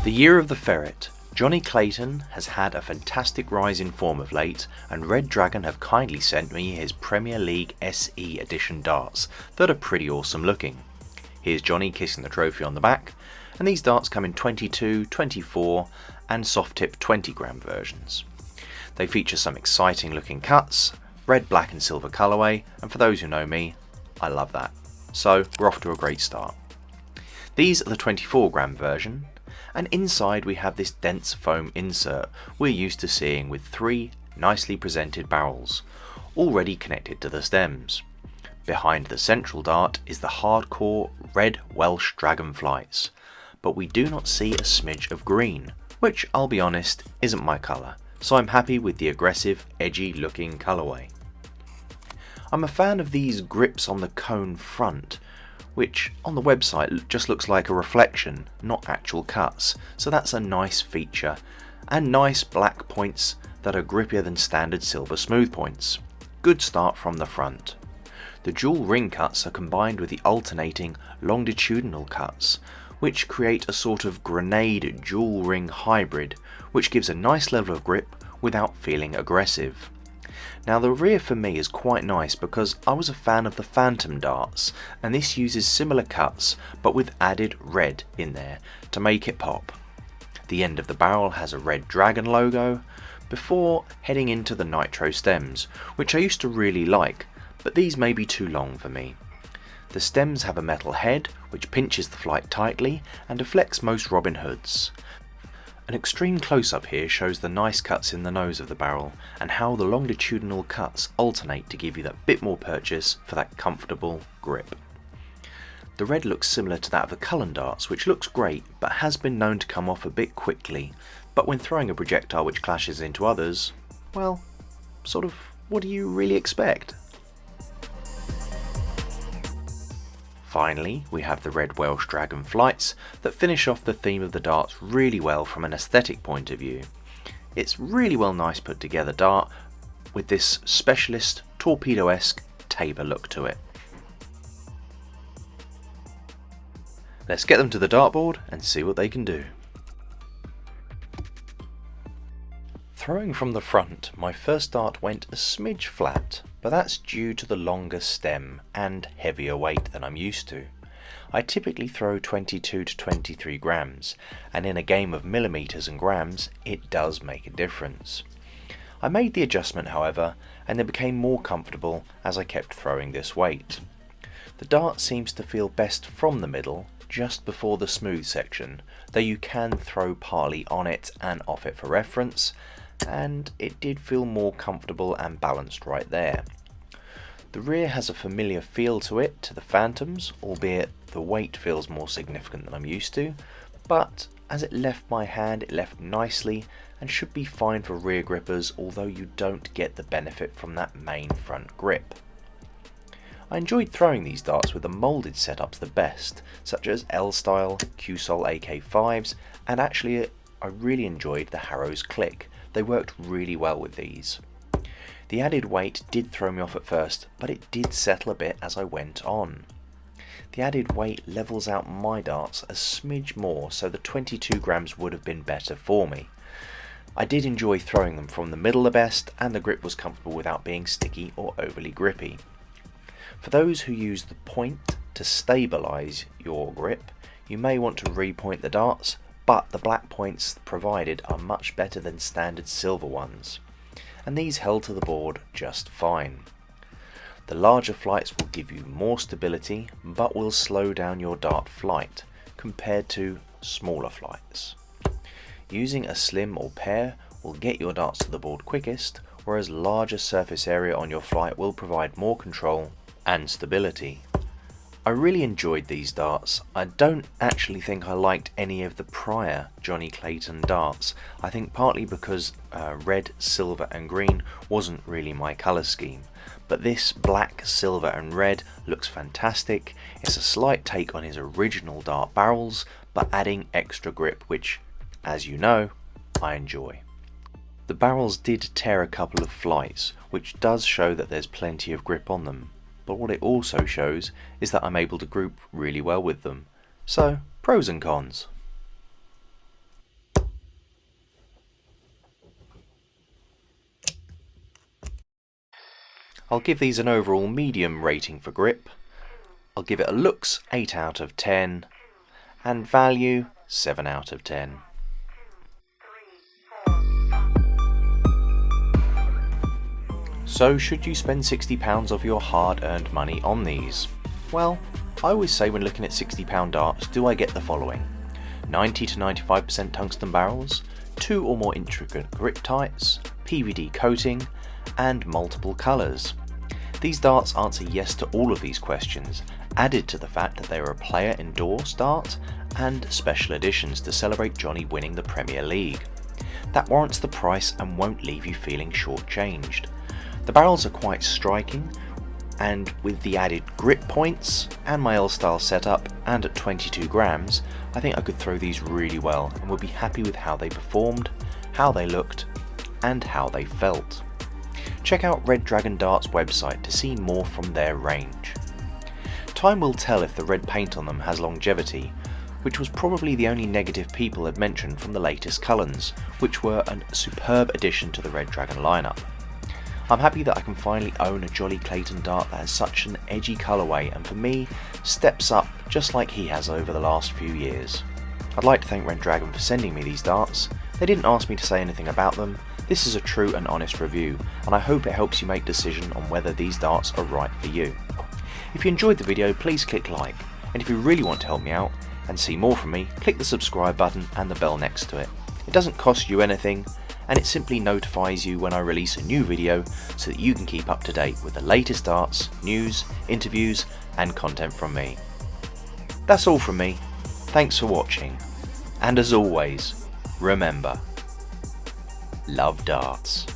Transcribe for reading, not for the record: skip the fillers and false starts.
The year of the Ferret. Jonny Clayton has had a fantastic rise in form of late, and RedDragon have kindly sent me his Premier League SE edition darts that are pretty awesome looking. Here's Jonny kissing the trophy on the back, and these darts come in 22, 24 and soft tip 20 gram versions. They feature some exciting looking cuts, red, black and silver colourway, and for those who know me, I love that. So we're off to a great start. These are the 24 gram version, and inside we have this dense foam insert we're used to seeing with three nicely presented barrels, already connected to the stems. Behind the central dart is the hardcore red Welsh dragonflies, but we do not see a smidge of green, which I'll be honest isn't my colour, so I'm happy with the aggressive, edgy looking colourway. I'm a fan of these grips on the cone front, which on the website just looks like a reflection, not actual cuts, so that's a nice feature, and nice black points that are grippier than standard silver smooth points. Good start from the front. The dual ring cuts are combined with the alternating longitudinal cuts, which create a sort of grenade dual ring hybrid, which gives a nice level of grip without feeling aggressive. Now the rear for me is quite nice because I was a fan of the Phantom darts, and this uses similar cuts but with added red in there to make it pop. The end of the barrel has a RedDragon logo before heading into the nitro stems, which I used to really like, but these may be too long for me. The stems have a metal head which pinches the flight tightly and deflects most Robin Hoods. An extreme close-up here shows the nice cuts in the nose of the barrel and how the longitudinal cuts alternate to give you that bit more purchase for that comfortable grip. The red looks similar to that of the Cullen darts, which looks great but has been known to come off a bit quickly, but when throwing a projectile which clashes into others, well, sort of what do you really expect? Finally, we have the red Welsh dragon flights that finish off the theme of the darts really well from an aesthetic point of view. It's really nice put together dart with this specialist torpedo-esque tabor look to it. Let's get them to the dartboard and see what they can do. Throwing from the front, my first dart went a smidge flat, but that's due to the longer stem and heavier weight than I'm used to. I typically throw 22 to 23 grams, and in a game of millimeters and grams, it does make a difference. I made the adjustment however, and it became more comfortable as I kept throwing this weight. The dart seems to feel best from the middle, just before the smooth section, though you can throw partly on it and off it for reference, and it did feel more comfortable and balanced right there. The rear has a familiar feel to it to the Phantoms, albeit the weight feels more significant than I'm used to, but as it left my hand it left nicely and should be fine for rear grippers, although you don't get the benefit from that main front grip. I enjoyed throwing these darts with the moulded setups the best, such as L-Style, Q-Sol AK5s, and actually I really enjoyed the Harrows Click. They worked really well with these. The added weight did throw me off at first, but it did settle a bit as I went on. The added weight levels out my darts a smidge more, so the 22 grams would have been better for me. I did enjoy throwing them from the middle the best, and the grip was comfortable without being sticky or overly grippy. For those who use the point to stabilise your grip, you may want to repoint the darts, but the black points provided are much better than standard silver ones, and these held to the board just fine. The larger flights will give you more stability, but will slow down your dart flight compared to smaller flights. Using a slim or pair will get your darts to the board quickest, whereas larger surface area on your flight will provide more control and stability. I really enjoyed these darts. I don't actually think I liked any of the prior Jonny Clayton darts. I think partly because red, silver and green wasn't really my colour scheme. But this black, silver and red looks fantastic. It's a slight take on his original dart barrels, but adding extra grip, which, as you know, I enjoy. The barrels did tear a couple of flights, which does show that there's plenty of grip on them. But what it also shows is that I'm able to group really well with them. So, pros and cons. I'll give these an overall medium rating for grip. I'll give it a looks 8 out of 10 and value 7 out of 10. So should you spend £60 of your hard-earned money on these? Well, I always say when looking at £60 darts, do I get the following: 90 to 95% tungsten barrels, 2 or more intricate grip types, PVD coating, and multiple colours. These darts answer yes to all of these questions, added to the fact that they are a player endorsed dart and special editions to celebrate Jonny winning the Premier League. That warrants the price and won't leave you feeling shortchanged. The barrels are quite striking, and with the added grip points and my L-style setup and at 22 grams, I think I could throw these really well and would be happy with how they performed, how they looked, and how they felt. Check out RedDragon Darts' website to see more from their range. Time will tell if the red paint on them has longevity, which was probably the only negative people had mentioned from the latest Cullens, which were a superb addition to the RedDragon lineup. I'm happy that I can finally own a Jonny Clayton dart that has such an edgy colourway and for me, steps up just like he has over the last few years. I'd like to thank RedDragon for sending me these darts. They didn't ask me to say anything about them. This is a true and honest review, and I hope it helps you make a decision on whether these darts are right for you. If you enjoyed the video, please click like, and if you really want to help me out and see more from me, click the subscribe button and the bell next to it. It doesn't cost you anything, and it simply notifies you when I release a new video so that you can keep up to date with the latest darts, news, interviews and content from me. That's all from me. Thanks for watching, and as always, remember, love darts.